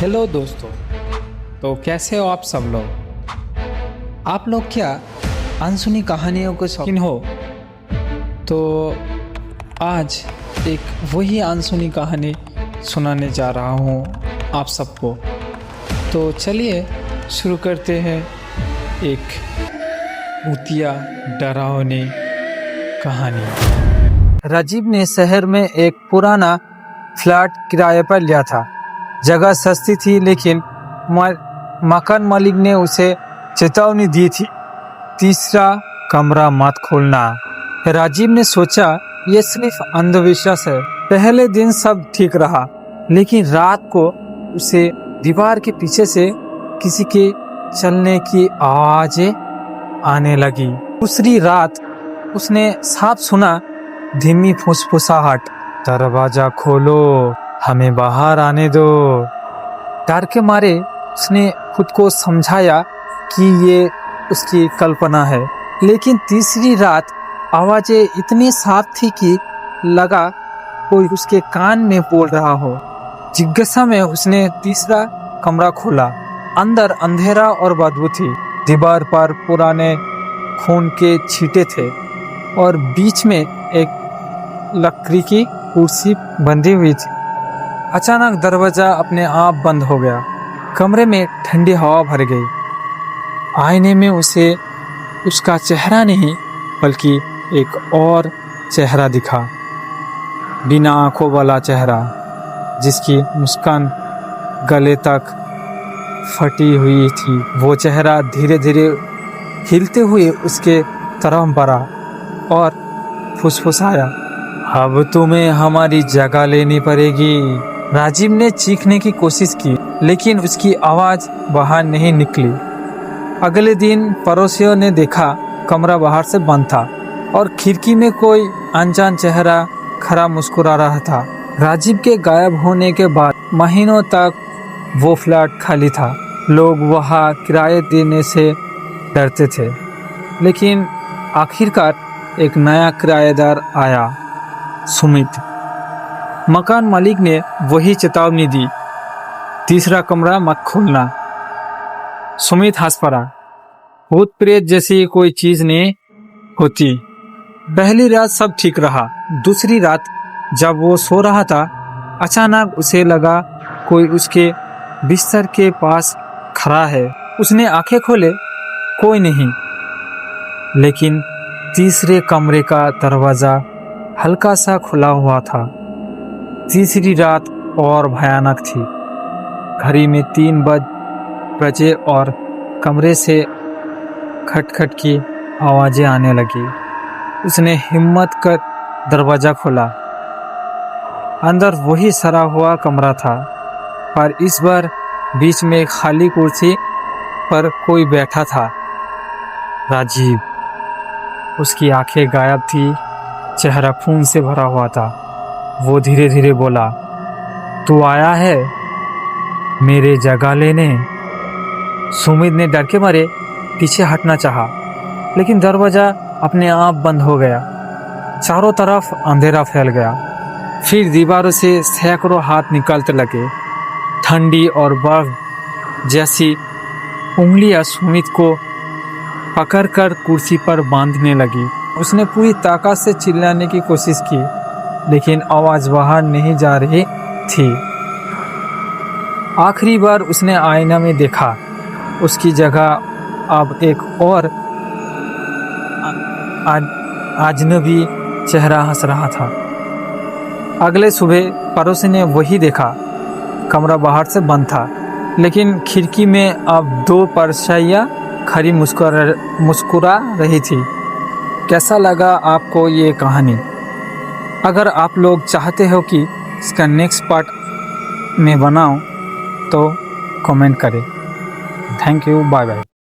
Hello दोस्तों, तो कैसे हो आप सब लोग। आप लोग क्या अनसुनी कहानियों के शौकीन हो? तो आज एक वही अनसुनी कहानी सुनाने जा रहा हूँ आप सबको। तो चलिए शुरू करते हैं एक भूतिया डरावनी कहानी। राजीव ने शहर में एक पुराना फ्लैट किराए पर लिया था। जगह सस्ती थी, लेकिन मकान मालिक ने उसे चेतावनी दी थी, तीसरा कमरा मत खोलना। राजीव ने सोचा यह सिर्फ अंधविश्वास है। पहले दिन सब ठीक रहा, लेकिन रात को उसे दीवार के पीछे से किसी के चलने की आवाजें आने लगी। दूसरी रात उसने साफ सुना धीमी फुसफुसाहट, दरवाजा खोलो, हमें बाहर आने दो। डर के मारे उसने खुद को समझाया कि ये उसकी कल्पना है, लेकिन तीसरी रात आवाजें इतनी साफ थी कि लगा कोई उसके कान में बोल रहा हो। जिज्ञासा में उसने तीसरा कमरा खोला। अंदर अंधेरा और बदबू थी। दीवार पर पुराने खून के छींटे थे और बीच में एक लकड़ी की कुर्सी बंधी हुई थी। अचानक दरवाजा अपने आप बंद हो गया। कमरे में ठंडी हवा भर गई। आईने में उसे उसका चेहरा नहीं बल्कि एक और चेहरा दिखा, बिना आंखों वाला चेहरा जिसकी मुस्कान गले तक फटी हुई थी। वो चेहरा धीरे धीरे हिलते हुए उसके तरफ बढ़ा और फुसफुसाया, अब तुम्हें हमारी जगह लेनी पड़ेगी। राजीव ने चीखने की कोशिश की, लेकिन उसकी आवाज बाहर नहीं निकली। अगले दिन पड़ोसियों ने देखा कमरा बाहर से बंद था और खिड़की में कोई अनजान चेहरा खड़ा मुस्कुरा रहा था। राजीव के गायब होने के बाद महीनों तक वो फ्लैट खाली था। लोग वहाँ किराए देने से डरते थे, लेकिन आखिरकार एक नया किराएदार आया, सुमित। मकान मालिक ने वही चेतावनी दी, तीसरा कमरा मत खोलना। सुमित हंस पड़ा। भूत प्रेत जैसी कोई चीज नहीं होती। पहली रात सब ठीक रहा। दूसरी रात जब वो सो रहा था, अचानक उसे लगा कोई उसके बिस्तर के पास खड़ा है। उसने आंखें खोले, कोई नहीं, लेकिन तीसरे कमरे का दरवाजा हल्का सा खुला हुआ था। तीसरी रात और भयानक थी। घड़ी में 3 बजे और कमरे से खटखट की आवाजें आने लगी। उसने हिम्मत कर दरवाजा खोला। अंदर वही सड़ा हुआ कमरा था, पर इस बार बीच में एक खाली कुर्सी पर कोई बैठा था, राजीव। उसकी आंखें गायब थी, चेहरा खून से भरा हुआ था। वो धीरे धीरे बोला, तू आया है मेरे जगह लेने? सुमित ने डर के मारे पीछे हटना चाहा, लेकिन दरवाजा अपने आप बंद हो गया। चारों तरफ अंधेरा फैल गया। फिर दीवारों से सैकड़ों हाथ निकलते लगे। ठंडी और बर्फ जैसी उंगलियां सुमित को पकड़कर कुर्सी पर बांधने लगी। उसने पूरी ताकत से चिल्लाने की कोशिश की, लेकिन आवाज बाहर नहीं जा रही थी। आखिरी बार उसने आईना में देखा। उसकी जगह अब एक और अजनबी चेहरा हंस रहा था। अगले सुबह पड़ोसी ने वही देखा। कमरा बाहर से बंद था, लेकिन खिड़की में अब 2 परछाइयां खड़ी मुस्कुरा रही थी। कैसा लगा आपको ये कहानी? अगर आप लोग चाहते हो कि इसका नेक्स्ट पार्ट में बनाऊं, तो कमेंट करें। Thank you, bye bye.